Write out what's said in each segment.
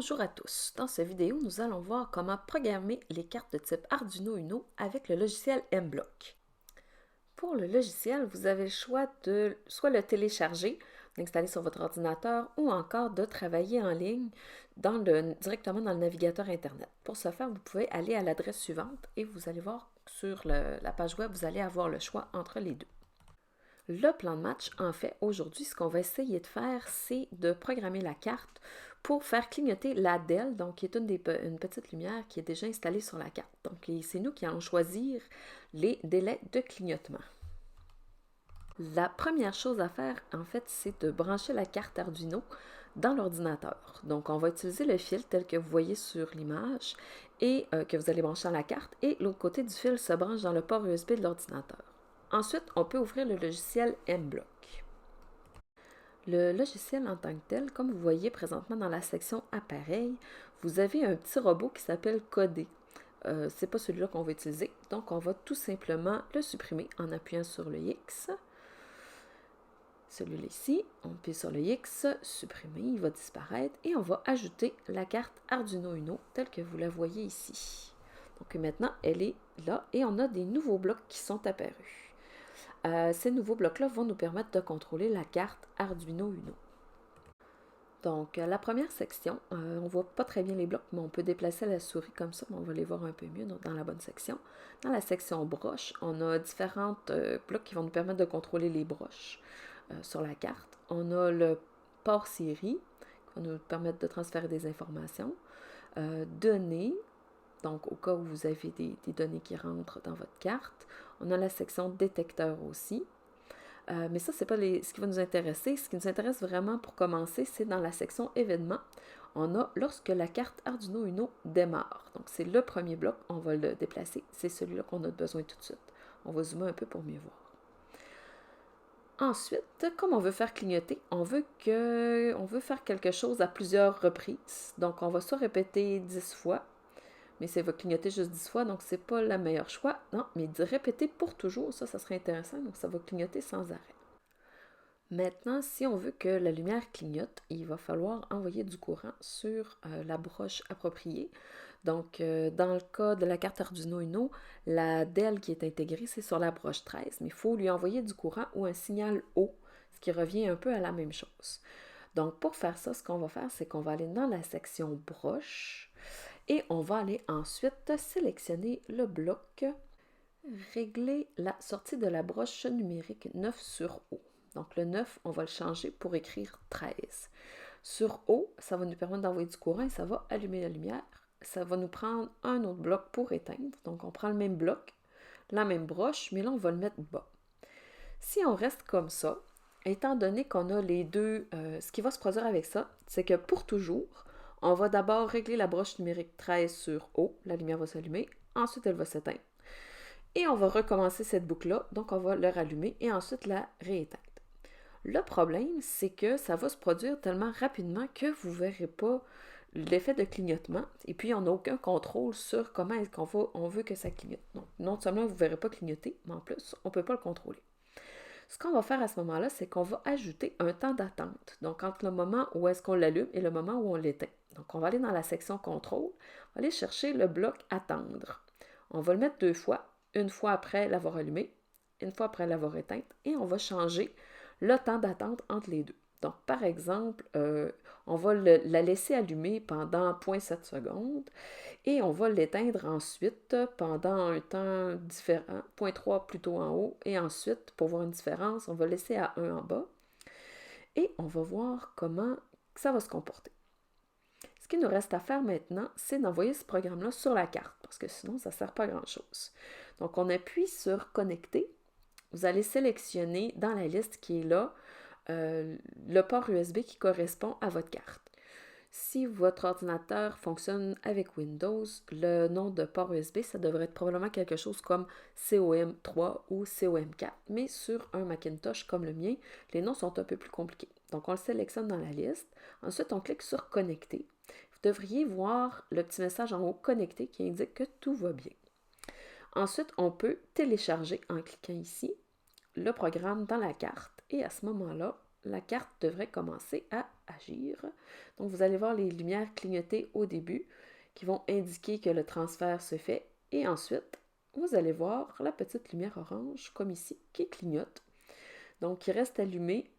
Bonjour à tous! Dans cette vidéo, nous allons voir comment programmer les cartes de type Arduino Uno avec le logiciel Mblock. Pour le logiciel, vous avez le choix de soit le télécharger, l'installer sur votre ordinateur ou encore de travailler en ligne directement dans le navigateur Internet. Pour ce faire, vous pouvez aller à l'adresse suivante et vous allez voir sur la page web, vous allez avoir le choix entre les deux. Le plan de match, en fait, aujourd'hui, ce qu'on va essayer de faire, c'est de programmer la carte pour faire clignoter la DEL, donc qui est une petite lumière qui est déjà installée sur la carte. Donc, c'est nous qui allons choisir les délais de clignotement. La première chose à faire, en fait, c'est de brancher la carte Arduino dans l'ordinateur. Donc, on va utiliser le fil tel que vous voyez sur l'image et que vous allez brancher à la carte, et l'autre côté du fil se branche dans le port USB de l'ordinateur. Ensuite, on peut ouvrir le logiciel Mblock. Le logiciel en tant que tel, comme vous voyez présentement dans la section Appareil, vous avez un petit robot qui s'appelle Coder. Ce n'est pas celui-là qu'on va utiliser, donc on va tout simplement le supprimer en appuyant sur le X. Celui-là ici, on appuie sur le X, supprimer, il va disparaître, et on va ajouter la carte Arduino Uno telle que vous la voyez ici. Donc maintenant, elle est là et on a des nouveaux blocs qui sont apparus. Ces nouveaux blocs-là vont nous permettre de contrôler la carte Arduino Uno. Donc, la première section, on ne voit pas très bien les blocs, mais on peut déplacer la souris comme ça, mais on va les voir un peu mieux dans la bonne section. Dans la section broche, on a différents blocs qui vont nous permettre de contrôler les broches sur la carte. On a le port série, qui va nous permettre de transférer des informations. Données, donc au cas où vous avez des données qui rentrent dans votre carte. On a la section détecteur aussi. Mais ça, ce n'est pas ce qui va nous intéresser. Ce qui nous intéresse vraiment pour commencer, c'est dans la section événements. On a lorsque la carte Arduino Uno démarre. Donc, c'est le premier bloc. On va le déplacer. C'est celui-là qu'on a besoin tout de suite. On va zoomer un peu pour mieux voir. Ensuite, comme on veut faire clignoter, on veut faire quelque chose à plusieurs reprises. Donc, on va soit répéter 10 fois, mais ça va clignoter juste 10 fois, donc c'est pas le meilleur choix. Non, mais de répéter pour toujours, ça serait intéressant, donc ça va clignoter sans arrêt. Maintenant, si on veut que la lumière clignote, il va falloir envoyer du courant sur la broche appropriée. Donc, dans le cas de la carte Arduino Uno, la DEL qui est intégrée, c'est sur la broche 13, mais il faut lui envoyer du courant ou un signal haut, ce qui revient un peu à la même chose. Donc, pour faire ça, ce qu'on va faire, c'est qu'on va aller dans la section broche et on va aller ensuite sélectionner le bloc, régler la sortie de la broche numérique 9 sur haut. Donc, le 9, on va le changer pour écrire 13. Sur haut, ça va nous permettre d'envoyer du courant et ça va allumer la lumière. Ça va nous prendre un autre bloc pour éteindre. Donc, on prend le même bloc, la même broche, mais là, on va le mettre bas. Si on reste comme ça, étant donné qu'on a les deux, ce qui va se produire avec ça, c'est que pour toujours, on va d'abord régler la broche numérique 13 sur haut, la lumière va s'allumer, ensuite elle va s'éteindre. Et on va recommencer cette boucle-là, donc on va le rallumer et ensuite la rééteindre. Le problème, c'est que ça va se produire tellement rapidement que vous ne verrez pas l'effet de clignotement et puis on n'a aucun contrôle sur comment est-ce qu'on veut que ça clignote. Donc, non seulement vous ne verrez pas clignoter, mais en plus, on ne peut pas le contrôler. Ce qu'on va faire à ce moment-là, c'est qu'on va ajouter un temps d'attente. Donc, entre le moment où est-ce qu'on l'allume et le moment où on l'éteint. Donc, on va aller dans la section contrôle, on va aller chercher le bloc attendre. On va le mettre 2 fois, une fois après l'avoir allumé, une fois après l'avoir éteinte, et on va changer le temps d'attente entre les deux. Donc, par exemple, on va la laisser allumer pendant 0,7 secondes et on va l'éteindre ensuite pendant un temps différent, 0,3 plutôt en haut, et ensuite, pour voir une différence, on va laisser à 1 en bas et on va voir comment ça va se comporter. Ce qu'il nous reste à faire maintenant, c'est d'envoyer ce programme-là sur la carte, parce que sinon, ça ne sert pas à grand-chose. Donc, on appuie sur « Connecter ». Vous allez sélectionner dans la liste qui est là le port USB qui correspond à votre carte. Si votre ordinateur fonctionne avec Windows, le nom de port USB, ça devrait être probablement quelque chose comme COM3 ou COM4, mais sur un Macintosh comme le mien, les noms sont un peu plus compliqués. Donc, on le sélectionne dans la liste. Ensuite, on clique sur « Connecter ». Vous devriez voir le petit message en haut « Connecter » qui indique que tout va bien. Ensuite, on peut télécharger en cliquant ici le programme dans la carte et à ce moment-là, la carte devrait commencer à agir. Donc, vous allez voir les lumières clignoter au début qui vont indiquer que le transfert se fait. Et ensuite, vous allez voir la petite lumière orange, comme ici, qui clignote. Donc, qui reste allumée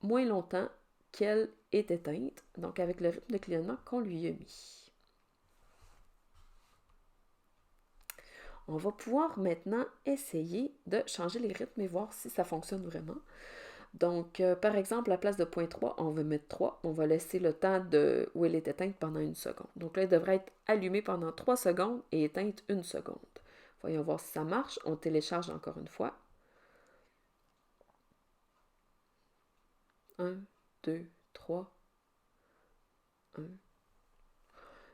moins longtemps qu'elle est éteinte, donc avec le rythme de clignotement qu'on lui a mis. On va pouvoir maintenant essayer de changer les rythmes et voir si ça fonctionne vraiment. Donc, par exemple, à la place de 0.3, on va mettre 3. On va laisser le temps où elle est éteinte pendant 1 seconde. Donc là, elle devrait être allumée pendant 3 secondes et éteinte 1 seconde. Voyons voir si ça marche. On télécharge encore une fois. 1, 2, 3, 1.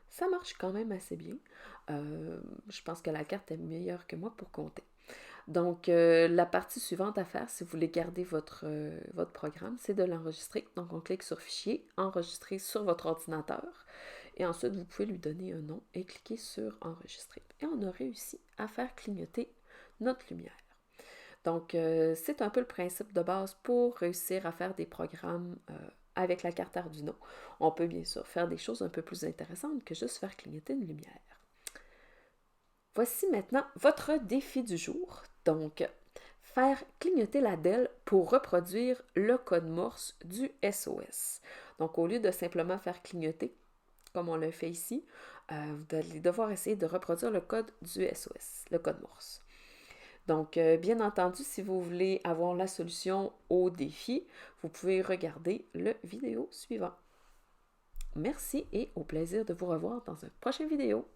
Ça marche quand même assez bien. Je pense que la carte est meilleure que moi pour compter. Donc, la partie suivante à faire, si vous voulez garder votre programme, c'est de l'enregistrer. Donc, on clique sur Fichier, Enregistrer sur votre ordinateur. Et ensuite, vous pouvez lui donner un nom et cliquer sur Enregistrer. Et on a réussi à faire clignoter notre lumière. Donc, c'est un peu le principe de base pour réussir à faire des programmes avec la carte Arduino. On peut bien sûr faire des choses un peu plus intéressantes que juste faire clignoter une lumière. Voici maintenant votre défi du jour. Donc, faire clignoter la DEL pour reproduire le code Morse du SOS. Donc, au lieu de simplement faire clignoter, comme on le fait ici, vous allez devoir essayer de reproduire le code du SOS, le code Morse. Donc, bien entendu, si vous voulez avoir la solution au défi, vous pouvez regarder le vidéo suivant. Merci et au plaisir de vous revoir dans une prochaine vidéo.